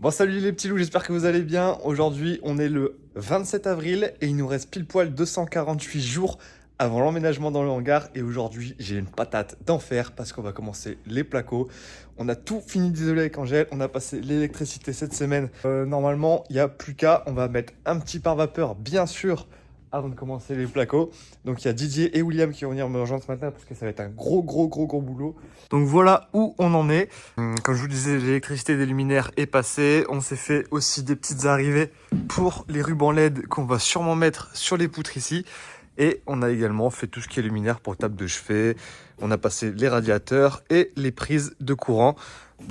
Bon, salut les petits loups, j'espère que vous allez bien. Aujourd'hui, on est le 27 avril et il nous reste pile poil 248 jours avant l'emménagement dans le hangar. Et aujourd'hui, j'ai une patate d'enfer parce qu'on va commencer les placos. On a tout fini d'isoler avec Angèle, on a passé l'électricité cette semaine. Normalement, il n'y a plus qu'à, on va mettre un petit pare-vapeur, bien sûr, avant de commencer les placos. Donc il y a Didier et William qui vont venir me rejoindre ce matin parce que ça va être un gros boulot. Donc voilà où on en est. Comme je vous disais, l'électricité des luminaires est passée. On s'est fait aussi des petites arrivées pour les rubans LED qu'on va sûrement mettre sur les poutres ici. Et on a également fait tout ce qui est luminaire pour table de chevet. On a passé les radiateurs et les prises de courant.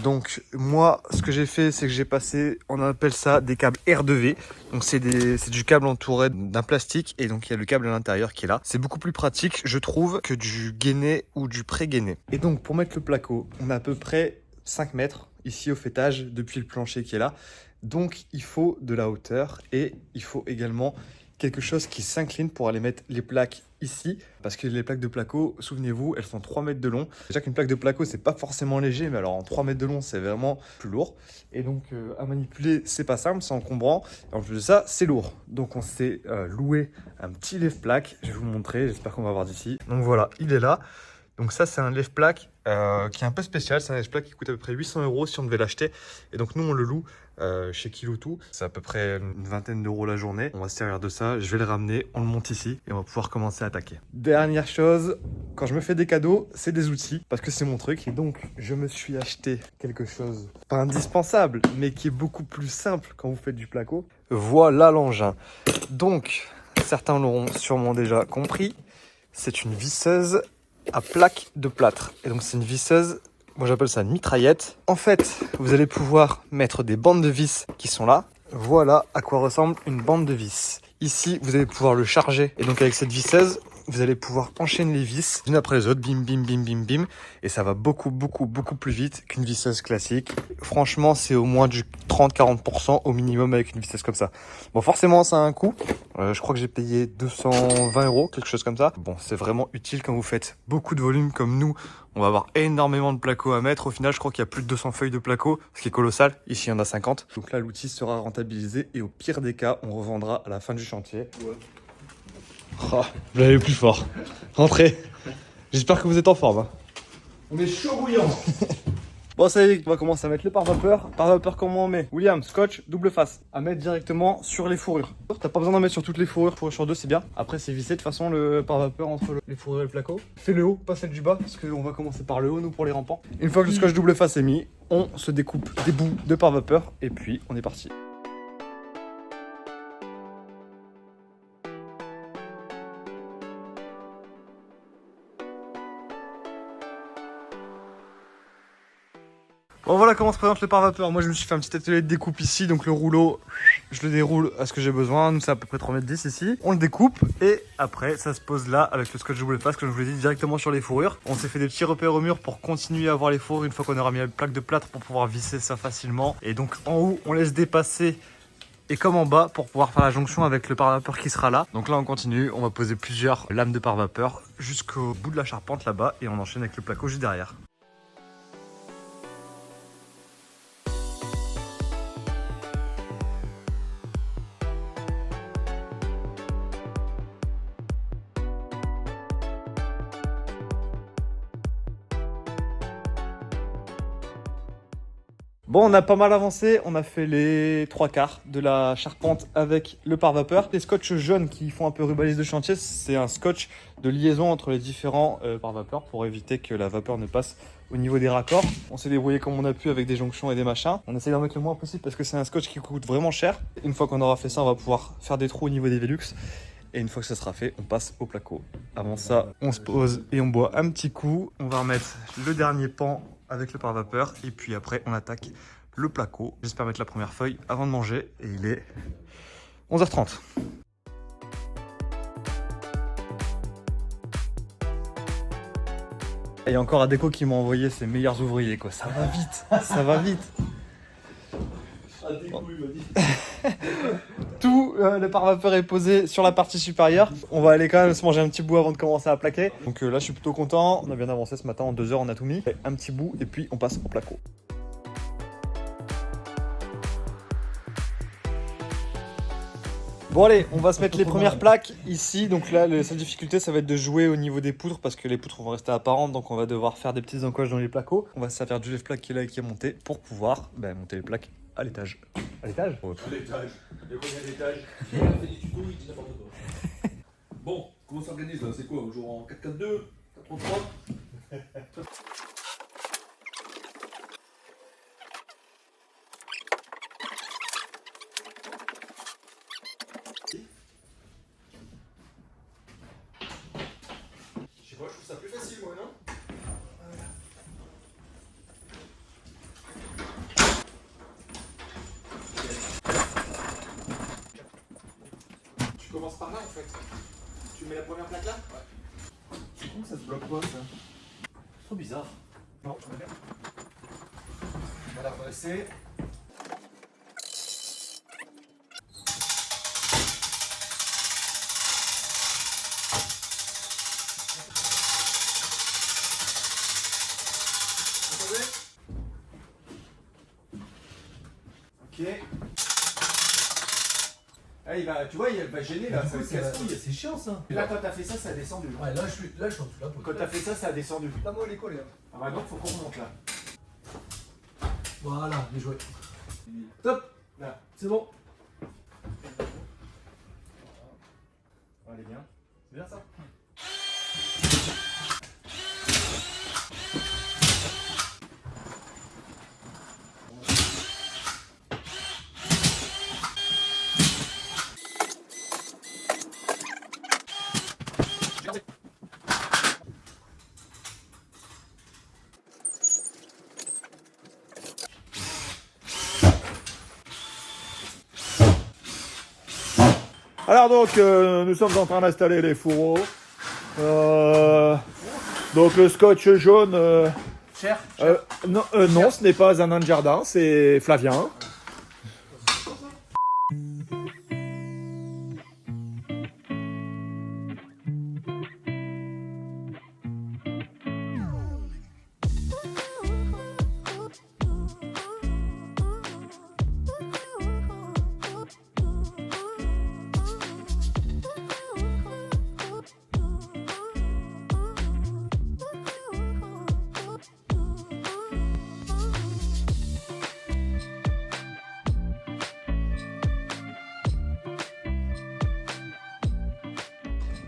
Donc moi, ce que j'ai fait, c'est que j'ai passé, on appelle ça des câbles R2V. Donc c'est du câble entouré d'un plastique et donc il y a le câble à l'intérieur qui est là. C'est beaucoup plus pratique, je trouve, que du gainé ou du pré-gainé. Et donc pour mettre le placo, on a à peu près 5 mètres ici au faîtage depuis le plancher qui est là. Donc il faut de la hauteur et il faut également quelque chose qui s'incline pour aller mettre les plaques ici, parce que les plaques de placo, souvenez-vous, elles font 3 mètres de long. Déjà qu'une plaque de placo, c'est pas forcément léger, mais alors en 3 mètres de long, c'est vraiment plus lourd. Et donc à manipuler, c'est pas simple, c'est encombrant. Et en plus de ça, c'est lourd. Donc on s'est loué un petit lève-plaque. Je vais vous montrer, j'espère qu'on va voir d'ici. Donc voilà, il est là. Donc ça, c'est un lève-plaque qui est un peu spécial. C'est un lève-plaque qui coûte à peu près 800 € si on devait l'acheter. Et donc nous, on le loue chez Kiloutou. C'est à peu près une vingtaine d'euros la journée. On va se servir de ça. Je vais le ramener, on le monte ici et on va pouvoir commencer à attaquer. Dernière chose, quand je me fais des cadeaux, c'est des outils parce que c'est mon truc. Et donc, je me suis acheté quelque chose, pas indispensable, mais qui est beaucoup plus simple quand vous faites du placo. Voilà l'engin. Donc, certains l'auront sûrement déjà compris. C'est une visseuse à plaque de plâtre. Et donc c'est une visseuse, moi j'appelle ça une mitraillette. En fait, vous allez pouvoir mettre des bandes de vis qui sont là. Voilà à quoi ressemble une bande de vis. Ici, vous allez pouvoir le charger. Et donc avec cette visseuse, vous allez pouvoir enchaîner les vis l'une après les autres, bim, bim, bim, bim, bim. Et ça va beaucoup plus vite qu'une visseuse classique. Franchement, c'est au moins du 30-40% au minimum avec une visseuse comme ça. Bon, forcément, ça a un coût. Je crois que j'ai payé 220 €, quelque chose comme ça. Bon, c'est vraiment utile quand vous faites beaucoup de volume comme nous. On va avoir énormément de placos à mettre. Au final, je crois qu'il y a plus de 200 feuilles de placos, ce qui est colossal. Ici, il y en a 50. Donc là, l'outil sera rentabilisé et au pire des cas, on revendra à la fin du chantier. Ouais. Oh, vous l'avez plus fort. Rentrez. J'espère que vous êtes en forme. Hein. On est chaud bouillant. Bon, ça y est, on va commencer à mettre le pare-vapeur. Pare-vapeur, comment on met? William, scotch, double face. À mettre directement sur les fourrures. T'as pas besoin d'en mettre sur toutes les fourrures. Fourrure sur deux, c'est bien. Après, c'est vissé de toute façon le pare-vapeur entre les fourrures et le placo. Fais le haut, pas celle du bas, parce qu'on va commencer par le haut, nous, pour les rampants. Une fois que le scotch double face est mis, on se découpe des bouts de pare-vapeur et puis on est parti. Bon, voilà comment se présente le pare-vapeur. Moi je me suis fait un petit atelier de découpe ici. Donc le rouleau, je le déroule à ce que j'ai besoin. Nous c'est à peu près 3,10 m ici. On le découpe et après ça se pose là avec le scotch double face comme je vous l'ai dit directement sur les fourrures. On s'est fait des petits repères au mur pour continuer à voir les fourrures une fois qu'on aura mis la plaque de plâtre pour pouvoir visser ça facilement. Et donc en haut on laisse dépasser et comme en bas pour pouvoir faire la jonction avec le pare-vapeur qui sera là. Donc là on continue, on va poser plusieurs lames de pare-vapeur jusqu'au bout de la charpente là-bas et on enchaîne avec le placo juste derrière. Bon, on a pas mal avancé, on a fait les 3/4 de la charpente avec le pare-vapeur. Les scotch jaunes qui font un peu rubalise de chantier, c'est un scotch de liaison entre les différents pare-vapeurs pour éviter que la vapeur ne passe au niveau des raccords. On s'est débrouillé comme on a pu avec des jonctions et des machins. On essaie d'en mettre le moins possible parce que c'est un scotch qui coûte vraiment cher. Une fois qu'on aura fait ça, on va pouvoir faire des trous au niveau des Velux. Et une fois que ça sera fait, on passe au placo. Avant ça, on se pose et on boit un petit coup. On va remettre le dernier pan avec le pare-vapeur et puis après on attaque le placo. J'espère mettre la première feuille avant de manger et il est 11h30. Et il y a encore Adéco qui m'a envoyé ses meilleurs ouvriers quoi. Ça va vite, ça va vite. Adéco, il m'a dit. Tout le pare-vapeur est posé sur la partie supérieure. On va aller quand même se manger un petit bout avant de commencer à plaquer. Donc là je suis plutôt content. On a bien avancé ce matin, en 2 heures on a tout mis. Un petit bout et puis on passe au placo. Bon allez, on va se mettre les premières plaques ici. Donc là, la seule difficulté, ça va être de jouer au niveau des poutres parce que les poutres vont rester apparentes. Donc on va devoir faire des petites encoches dans les placos. On va se servir du lève-plaque qui est là et qui est monté pour pouvoir monter les plaques à l'étage. À l'étage? À l'étage. Il y a combien d'étages? Il fait des tutos, il dit n'importe quoi. Bon, comment on s'organise là? C'est quoi? On joue en 4-4-2? 4-3-3? Je sais pas, je trouve ça plus facile moi, non? Tu commences par là en fait. Tu mets la première plaque là? Ouais. C'est con, ça se bloque pas ça. C'est trop bizarre. Non, je bien. Voilà, on va essayer. Ok. Ah, tu vois, il va gêner là, ça va se casse-couille. C'est chiant ça. Là, quand t'as fait ça, ça a descendu. Ouais, là je suis en dessous là. Quand t'as fait ça, ça a descendu. Là, moi, elle est collée. Ah bah donc, faut qu'on remonte là. Voilà, bien joué. Top. Là, C'est bon. elle est bien. C'est bien ça. Alors donc, nous sommes en train d'installer les fourreaux. Donc le scotch jaune, Cher. non, ce n'est pas un nain de jardin, c'est Flavien.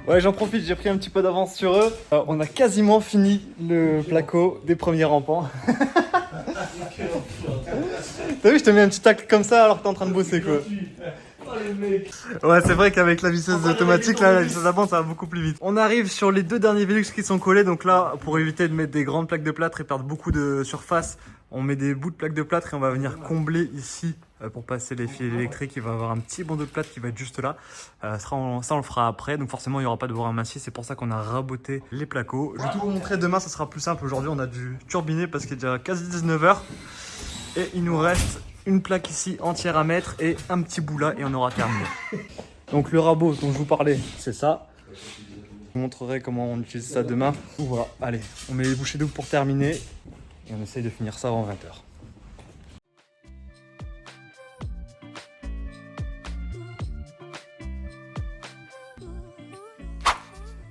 Ouais, j'en profite, j'ai pris un petit peu d'avance sur eux. On a quasiment fini le placo des premiers rampants. T'as vu, je te mets un petit tacle comme ça alors que t'es en train de bosser quoi. Ouais, c'est vrai qu'avec la visseuse automatique, là, la visseuse à bande, ça va beaucoup plus vite. On arrive sur les deux derniers Velux qui sont collés. Donc là, pour éviter de mettre des grandes plaques de plâtre et perdre beaucoup de surface, on met des bouts de plaques de plâtre et on va venir combler ici pour passer les fils électriques. Il va y avoir un petit bandeau de plâtre qui va être juste là. Ça, on le fera après. Donc forcément, il n'y aura pas de bord aminci. C'est pour ça qu'on a raboté les placos. Je vais tout vous montrer demain, ça sera plus simple. Aujourd'hui, on a dû turbiner parce qu'il est déjà quasi 19 h. Et il nous reste une plaque ici entière à mettre et un petit bout là et on aura terminé. Donc le rabot dont je vous parlais, c'est ça. Je vous montrerai comment on utilise ça demain. Voilà, allez, on met les bouchées doubles pour terminer et on essaye de finir ça avant 20 h.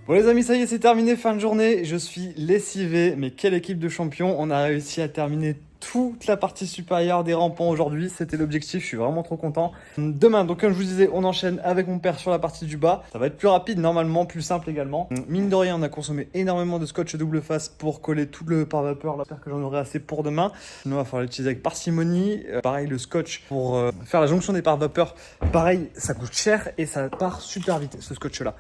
Bon les amis, ça y est, c'est terminé, fin de journée. Je suis lessivé, mais quelle équipe de champions. On a réussi à terminer toute la partie supérieure des rampants aujourd'hui. C'était l'objectif, je suis vraiment trop content. Demain, donc comme je vous disais, on enchaîne avec mon père sur la partie du bas. Ça va être plus rapide normalement, plus simple également. Mine de rien, on a consommé énormément de scotch double face pour coller tout le pare-vapeur. J'espère que j'en aurai assez pour demain. Sinon, il va falloir l'utiliser avec parcimonie. Pareil, le scotch pour faire la jonction des pare-vapeurs. Pareil, ça coûte cher et ça part super vite, ce scotch-là.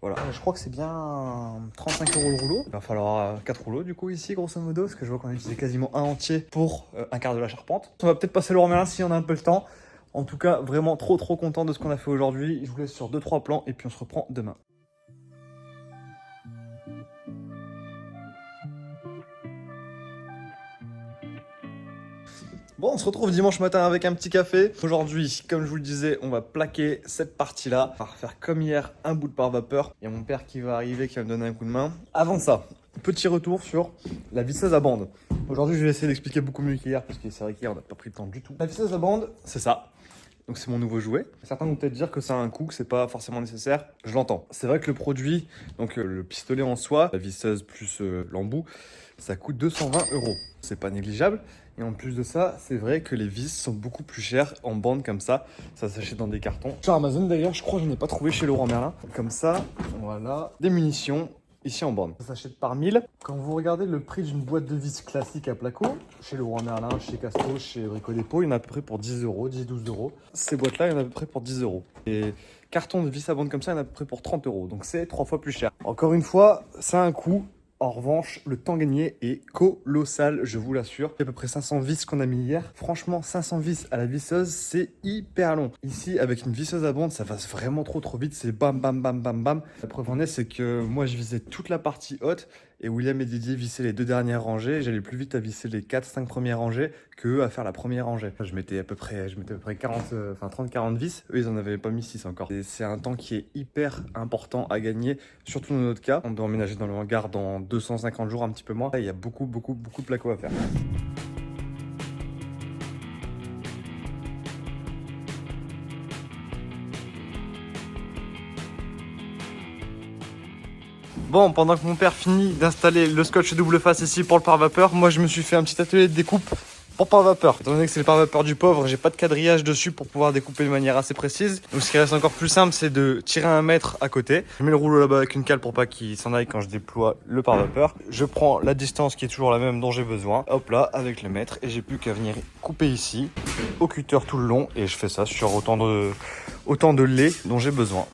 Voilà, je crois que c'est bien 35 € le rouleau. Il va falloir 4 rouleaux du coup ici grosso modo, parce que je vois qu'on a utilisé quasiment un entier pour un quart de la charpente. On va peut-être passer le remercier si on a un peu le temps. En tout cas, vraiment trop content de ce qu'on a fait aujourd'hui. Je vous laisse sur 2-3 plans et puis on se reprend demain. Bon, on se retrouve dimanche matin avec un petit café. Aujourd'hui, comme je vous le disais, on va plaquer cette partie-là. On va refaire comme hier un bout de pare-vapeur. Il y a mon père qui va arriver, qui va me donner un coup de main. Avant ça, petit retour sur la visseuse à bande. Aujourd'hui, je vais essayer d'expliquer beaucoup mieux qu'hier, parce que c'est vrai qu'hier, on n'a pas pris le temps du tout. La visseuse à bande, c'est ça. Donc c'est mon nouveau jouet. Certains vont peut-être dire que ça a un coût, que c'est pas forcément nécessaire. Je l'entends. C'est vrai que le produit, donc le pistolet en soi, la visseuse plus l'embout, ça coûte 220 €. C'est pas négligeable. Et en plus de ça, c'est vrai que les vis sont beaucoup plus chères en bande comme ça. Ça s'achète dans des cartons. Sur Amazon d'ailleurs, je crois que je n'ai pas trouvé chez Leroy Merlin. Comme ça, voilà, des munitions. Ici en bande. Ça s'achète par 1000. Quand vous regardez le prix d'une boîte de vis classique à placo, chez Leroy Merlin, chez Casto, chez Brico Dépôt, il y en a à peu près pour 10 €, 10-12 €. Ces boîtes-là, il y en a à peu près pour 10 €. Et cartons de vis à bande comme ça, il y en a à peu près pour 30 €. Donc c'est 3 fois plus cher. Encore une fois, ça a un coût. En revanche, le temps gagné est colossal, je vous l'assure. Il y a à peu près 500 vis qu'on a mis hier. Franchement, 500 vis à la visseuse, c'est hyper long. Ici, avec une visseuse à bande, ça passe vraiment trop vite. C'est bam, bam, bam, bam, bam. La preuve en est, c'est que moi, je visais toute la partie haute et William et Didier vissaient les 2 dernières rangées. J'allais plus vite à visser les 4-5 premières rangées que à faire la première rangée. Je mettais à peu près 30-40 vis. Eux, ils en avaient pas mis 6 encore. Et c'est un temps qui est hyper important à gagner, surtout dans notre cas. On doit emménager dans le hangar dans 250 jours, un petit peu moins. Là, il y a beaucoup de placo à faire. Bon, pendant que mon père finit d'installer le scotch double face ici pour le pare-vapeur, moi je me suis fait un petit atelier de découpe pour pare-vapeur. Étant donné que c'est le pare-vapeur du pauvre, j'ai pas de quadrillage dessus pour pouvoir découper de manière assez précise. Donc ce qui reste encore plus simple, c'est de tirer un mètre à côté. Je mets le rouleau là-bas avec une cale pour pas qu'il s'en aille quand je déploie le pare-vapeur. Je prends la distance qui est toujours la même dont j'ai besoin. Hop là, avec le mètre. Et j'ai plus qu'à venir couper ici, au cutter tout le long. Et je fais ça sur autant de lait dont j'ai besoin.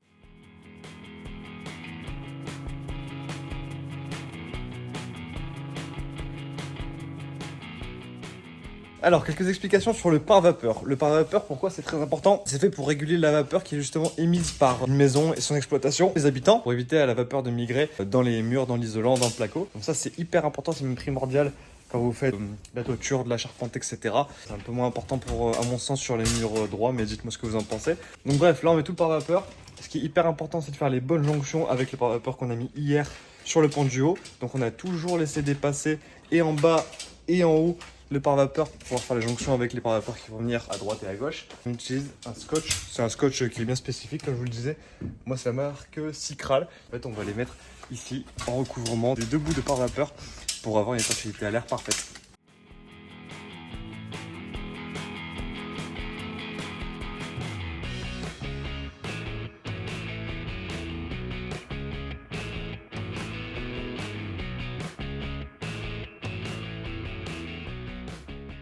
Alors, quelques explications sur le pare-vapeur. Le pare-vapeur, pourquoi c'est très important? C'est fait pour réguler la vapeur qui est justement émise par une maison et son exploitation, les habitants, pour éviter à la vapeur de migrer dans les murs, dans l'isolant, dans le placo. Donc ça, c'est hyper important, c'est même primordial quand vous faites la toiture, de la charpente, etc. C'est un peu moins important pour, à mon sens, sur les murs droits, mais dites-moi ce que vous en pensez. Donc bref, là, on met tout le pare-vapeur. Ce qui est hyper important, c'est de faire les bonnes jonctions avec le pare-vapeur qu'on a mis hier sur le pont du haut. Donc on a toujours laissé dépasser et en bas et en haut le pare-vapeur pour pouvoir faire les jonctions avec les pare-vapeurs qui vont venir à droite et à gauche. On utilise un scotch. C'est un scotch qui est bien spécifique, comme je vous le disais. Moi, c'est la marque Cicral. En fait, on va les mettre ici en recouvrement des 2 bouts de pare-vapeur pour avoir une étanchéité à l'air parfaite.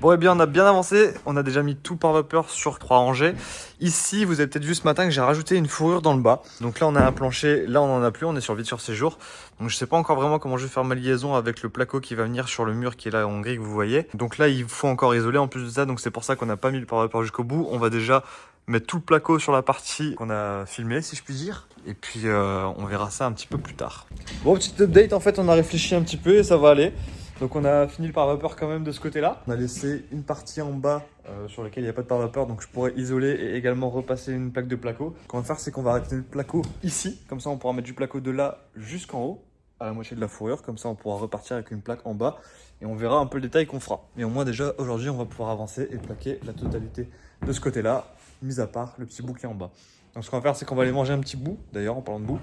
Bon, et bien, on a bien avancé. On a déjà mis tout le pare-vapeur sur 3 rangées. Ici, vous avez peut-être vu ce matin que j'ai rajouté une fourrure dans le bas. Donc là, on a un plancher. Là, on n'en a plus. On est sur vide sur séjour. Donc, je sais pas encore vraiment comment je vais faire ma liaison avec le placo qui va venir sur le mur qui est là en gris que vous voyez. Donc là, il faut encore isoler en plus de ça. Donc, c'est pour ça qu'on n'a pas mis le pare-vapeur jusqu'au bout. On va déjà mettre tout le placo sur la partie qu'on a filmée, si je puis dire. Et puis, on verra ça un petit peu plus tard. Bon, petite update. En fait, on a réfléchi un petit peu et ça va aller. Donc on a fini le pare-vapeur quand même de ce côté-là. On a laissé une partie en bas sur laquelle il n'y a pas de pare-vapeur, donc je pourrais isoler et également repasser une plaque de placo. Ce qu'on va faire, c'est qu'on va arrêter le placo ici. Comme ça, on pourra mettre du placo de là jusqu'en haut, à la moitié de la fourrure. Comme ça, on pourra repartir avec une plaque en bas et on verra un peu le détail qu'on fera. Mais au moins déjà, aujourd'hui, on va pouvoir avancer et plaquer la totalité de ce côté-là, mis à part le petit bout qui est en bas. Donc ce qu'on va faire, c'est qu'on va aller manger un petit bout, d'ailleurs, en parlant de bout.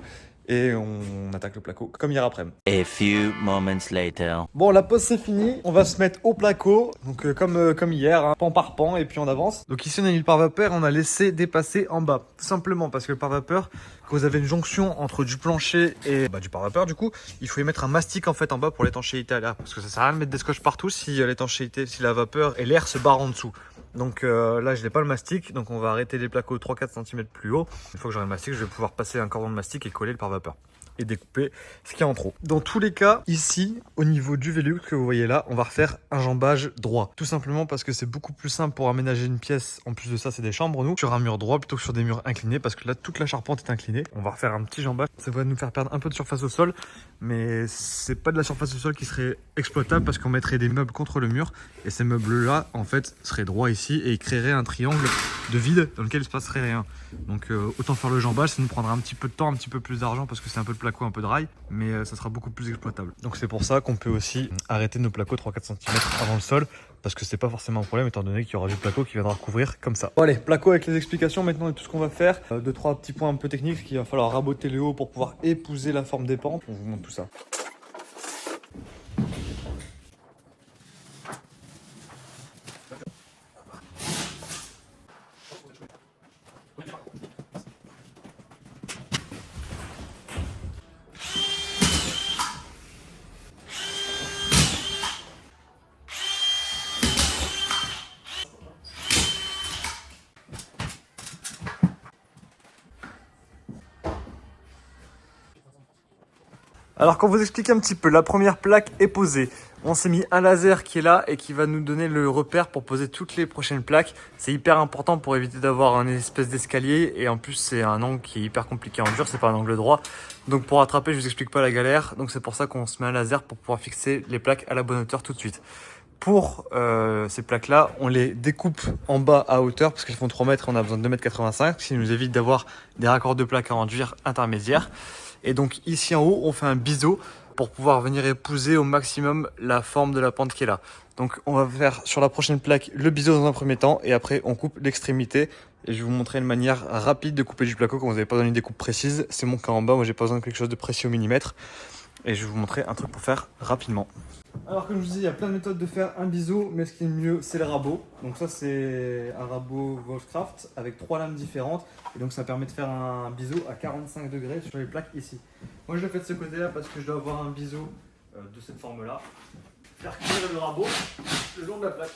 Et on attaque le placo comme hier après. A few moments later. Bon, la pause c'est fini. On va se mettre au placo. Donc comme hier, hein, pan par pan et puis on avance. Donc ici on a mis le pare-vapeur, on a laissé dépasser en bas. Tout simplement parce que le pare-vapeur, quand vous avez une jonction entre du plancher et du pare-vapeur, du coup, il faut y mettre un mastic en fait en bas pour l'étanchéité à l'air. Parce que ça sert à rien de mettre des scotch partout si l'étanchéité, si la vapeur et l'air se barrent en dessous. Donc là, je n'ai pas le mastic, donc on va arrêter les placos 3-4 cm plus haut. Une fois que j'aurai le mastic, je vais pouvoir passer un cordon de mastic et coller le pare-vapeur et découper ce qu'il y a en trop. Dans tous les cas, ici, au niveau du Velux que vous voyez là, on va refaire un jambage droit. Tout simplement parce que c'est beaucoup plus simple pour aménager une pièce. En plus de ça, c'est des chambres, nous, sur un mur droit plutôt que sur des murs inclinés, parce que là, toute la charpente est inclinée. On va refaire un petit jambage. Ça va nous faire perdre un peu de surface au sol, mais c'est pas de la surface au sol qui serait exploitable parce qu'on mettrait des meubles contre le mur. Et ces meubles-là, en fait, seraient droits ici et ils créeraient un triangle de vide dans lequel il se passerait rien. Donc autant faire le jambage, ça nous prendra un petit peu de temps, un petit peu plus d'argent parce que c'est un peu de placo, un peu de rail, mais ça sera beaucoup plus exploitable. Donc c'est pour ça qu'on peut aussi arrêter nos placos 3-4 cm avant le sol, parce que c'est pas forcément un problème étant donné qu'il y aura du placo qui viendra recouvrir comme ça. Bon allez, placo avec les explications maintenant de tout ce qu'on va faire. 2-3 petits points un peu techniques qu'il va falloir raboter le haut pour pouvoir épouser la forme des pentes. On vous montre tout ça. Alors qu'on vous explique un petit peu, la première plaque est posée. On s'est mis un laser qui est là et qui va nous donner le repère pour poser toutes les prochaines plaques. C'est hyper important pour éviter d'avoir un espèce d'escalier et en plus c'est un angle qui est hyper compliqué en dur, c'est pas un angle droit. Donc pour rattraper, je vous explique pas la galère. Donc c'est pour ça qu'on se met un laser pour pouvoir fixer les plaques à la bonne hauteur tout de suite. Pour ces plaques-là, on les découpe en bas à hauteur parce qu'elles font 3 mètres, on a besoin de 2,85 m, ce qui nous évite d'avoir des raccords de plaques à enduire intermédiaires. Et donc ici en haut, on fait un biseau pour pouvoir venir épouser au maximum la forme de la pente qui est là. Donc on va faire sur la prochaine plaque le biseau dans un premier temps et après on coupe l'extrémité. Et je vais vous montrer une manière rapide de couper du placo quand vous n'avez pas besoin d'une découpe précise. C'est mon cas en bas, moi j'ai pas besoin de quelque chose de précis au millimètre. Et je vais vous montrer un truc pour faire rapidement. Alors comme je vous dis, il y a plein de méthodes de faire un biseau, mais ce qui est le mieux, c'est le rabot. Donc ça c'est un rabot Wolfcraft avec 3 lames différentes. Et donc ça permet de faire un biseau à 45 degrés sur les plaques ici. Moi je le fais de ce côté-là parce que je dois avoir un biseau de cette forme-là. Faire cuire le rabot le long de la plaque.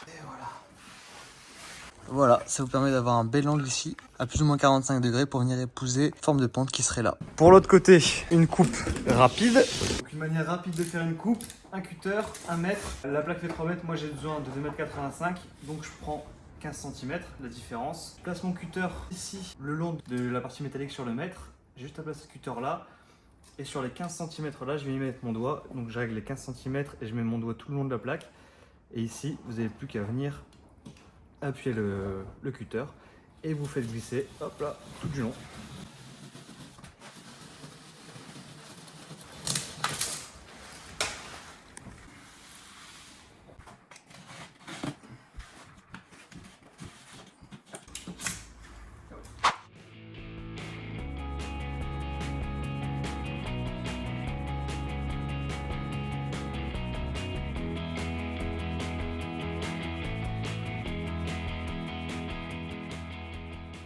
Et voilà. Voilà, ça vous permet d'avoir un bel angle ici, à plus ou moins 45 degrés pour venir épouser la forme de pente qui serait là. Pour l'autre côté, une coupe rapide. Donc une manière rapide de faire une coupe, un cutter, 1 mètre. La plaque fait 3 mètres, moi j'ai besoin de 2,85 m, donc je prends 15 cm, la différence. Je place mon cutter ici, le long de la partie métallique sur le mètre. J'ai juste à placer ce cutter là. Et sur les 15 cm là, je vais y mettre mon doigt. Donc je règle les 15 cm et je mets mon doigt tout le long de la plaque. Et ici, vous n'avez plus qu'à venir appuyer le cutter et vous faites glisser, hop là, tout du long.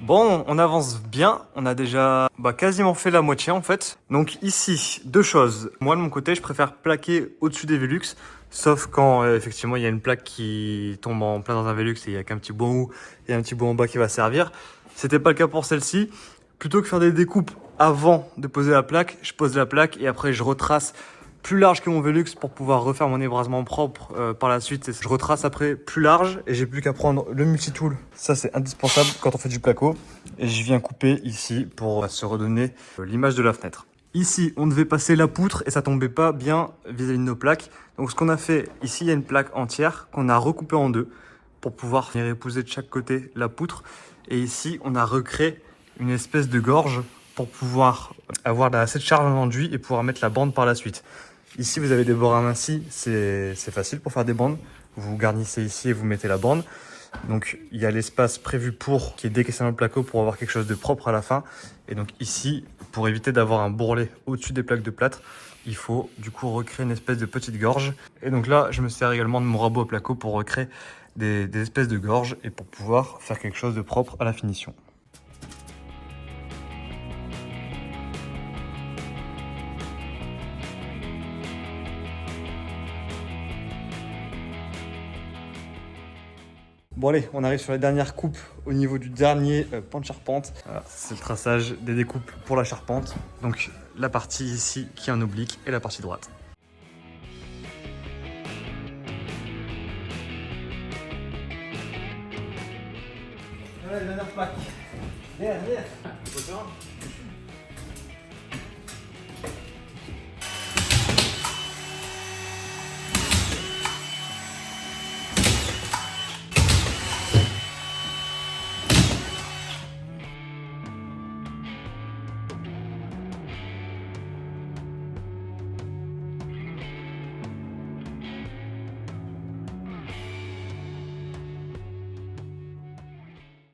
Bon, on avance bien, on a déjà quasiment fait la moitié en fait. Donc ici, 2 choses. Moi de mon côté, je préfère plaquer au-dessus des Velux, sauf quand effectivement il y a une plaque qui tombe en plein dans un Velux et il n'y a qu'un petit bout en haut et un petit bout en bas qui va servir. C'était pas le cas pour celle-ci. Plutôt que faire des découpes avant de poser la plaque, je pose la plaque et après je retrace plus large que mon Velux pour pouvoir refaire mon ébrasement propre par la suite. Je retrace après plus large et j'ai plus qu'à prendre le multitool. Ça c'est indispensable quand on fait du placo. Et je viens couper ici pour se redonner l'image de la fenêtre. Ici on devait passer la poutre et ça tombait pas bien vis-à-vis de nos plaques. Donc ce qu'on a fait, ici il y a une plaque entière qu'on a recoupée en 2 pour pouvoir venir épouser de chaque côté la poutre. Et ici on a recréé une espèce de gorge pour pouvoir avoir assez de charge en enduit et pouvoir mettre la bande par la suite. Ici, vous avez des bords amincis, c'est facile pour faire des bandes. Vous garnissez ici et vous mettez la bande. Donc, il y a l'espace prévu pour qui est décaissé dans le placo pour avoir quelque chose de propre à la fin. Et donc ici, pour éviter d'avoir un bourrelet au-dessus des plaques de plâtre, il faut du coup recréer une espèce de petite gorge. Et donc là, je me sers également de mon rabot à placo pour recréer des espèces de gorges et pour pouvoir faire quelque chose de propre à la finition. Bon allez, on arrive sur la dernière coupe au niveau du dernier pan de charpente. Voilà, c'est le traçage des découpes pour la charpente. Donc la partie ici qui est en oblique et la partie droite. Voilà, la dernière plaque. Derrière.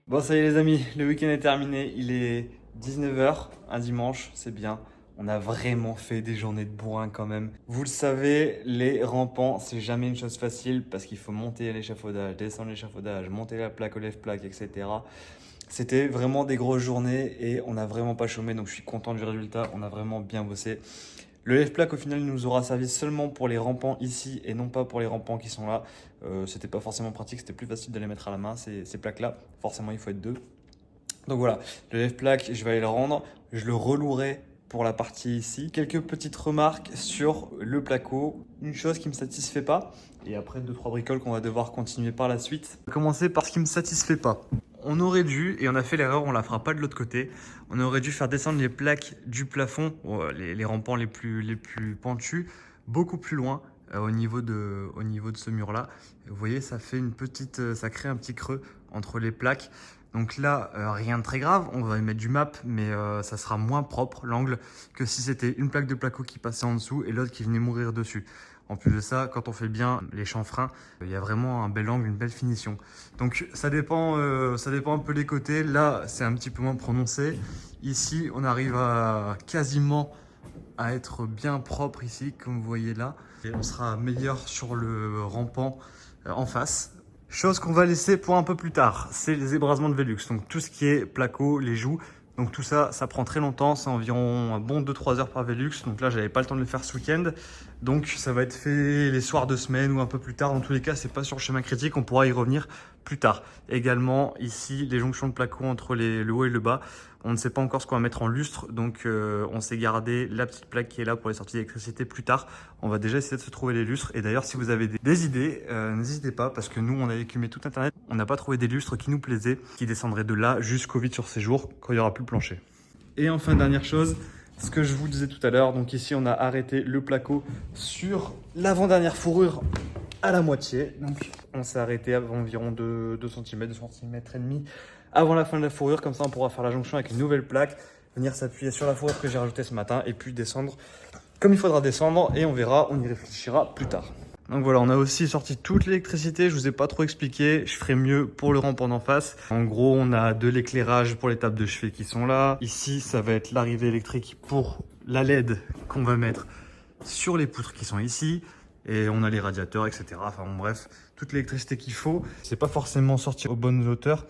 Bon, ça y est les amis, le week-end est terminé. Il est 19h, un dimanche, c'est bien. On a vraiment fait des journées de bourrin quand même. Vous le savez, les rampants, c'est jamais une chose facile parce qu'il faut monter l'échafaudage, descendre l'échafaudage, monter la plaque, au lève-plaque, etc. C'était vraiment des grosses journées et on n'a vraiment pas chômé, donc je suis content du résultat. On a vraiment bien bossé. Le lève-plaque au final nous aura servi seulement pour les rampants ici et non pas pour les rampants qui sont là. C'était pas forcément pratique, c'était plus facile de les mettre à la main ces plaques-là. Forcément il faut être deux. Donc voilà, le lève-plaque, je vais aller le rendre. Je le relouerai pour la partie ici. Quelques petites remarques sur le placo. Une chose qui ne me satisfait pas. Et après 2-3 bricoles qu'on va devoir continuer par la suite. On va commencer par ce qui ne me satisfait pas. On aurait dû, et on a fait l'erreur, on la fera pas de l'autre côté. On aurait dû faire descendre les plaques du plafond, les rampants les plus pentus, beaucoup plus loin. Au niveau de ce mur-là. Vous voyez, ça fait ça crée un petit creux entre les plaques. Donc là, rien de très grave, on va y mettre du map, mais ça sera moins propre l'angle que si c'était une plaque de placo qui passait en dessous et l'autre qui venait mourir dessus. En plus de ça, quand on fait bien les chanfreins, il y a vraiment un bel angle, une belle finition. Donc ça dépend un peu des côtés. Là, c'est un petit peu moins prononcé. Ici, on arrive à quasiment à être bien propre ici, comme vous voyez là. Et on sera meilleur sur le rampant en face. Chose qu'on va laisser pour un peu plus tard, c'est les ébrasements de Velux. Donc tout ce qui est placo, les joues. Donc tout ça, ça prend très longtemps. C'est environ un bon 2-3 heures par Velux. Donc là, j'avais pas le temps de le faire ce week-end. Donc ça va être fait les soirs de semaine ou un peu plus tard. Dans tous les cas, c'est pas sur le schéma critique. On pourra y revenir plus tard. Également, ici, les jonctions de placo entre le haut et le bas. On ne sait pas encore ce qu'on va mettre en lustre, donc on s'est gardé la petite plaque qui est là pour les sorties d'électricité plus tard. On va déjà essayer de se trouver les lustres. Et d'ailleurs, si vous avez des idées, n'hésitez pas, parce que nous, on a écumé tout Internet. On n'a pas trouvé des lustres qui nous plaisaient, qui descendraient de là jusqu'au vide sur ces jours, quand il n'y aura plus le plancher. Et enfin, dernière chose, ce que je vous disais tout à l'heure. Donc ici, on a arrêté le placo sur l'avant-dernière fourrure à la moitié. Donc on s'est arrêté à environ 2 cm, 2 cm et demi avant la fin de la fourrure. Comme ça, on pourra faire la jonction avec une nouvelle plaque, venir s'appuyer sur la fourrure que j'ai rajoutée ce matin et puis descendre comme il faudra descendre et on verra, on y réfléchira plus tard. Donc voilà, on a aussi sorti toute l'électricité, je vous ai pas trop expliqué, je ferai mieux pour le rampant d'en face. En gros, on a de l'éclairage pour les tables de chevet qui sont là. Ici, ça va être l'arrivée électrique pour la LED qu'on va mettre sur les poutres qui sont ici. Et on a les radiateurs, etc. Enfin bon, bref, toute l'électricité qu'il faut. C'est pas forcément sorti aux bonnes hauteurs.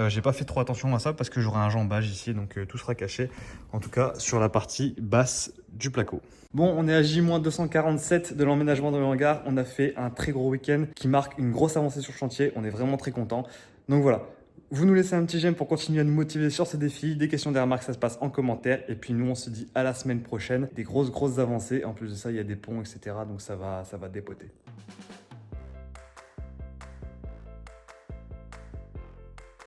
J'ai pas fait trop attention à ça parce que j'aurai un jambage ici, donc tout sera caché. En tout cas, sur la partie basse du placo. Bon, on est à J-247 de l'emménagement dans le hangar. On a fait un très gros week-end qui marque une grosse avancée sur le chantier. On est vraiment très content. Donc voilà, vous nous laissez un petit j'aime pour continuer à nous motiver sur ces défis. Des questions, des remarques, ça se passe en commentaire. Et puis nous, on se dit à la semaine prochaine. Des grosses avancées. En plus de ça, il y a des ponts, etc. Donc ça va dépoter.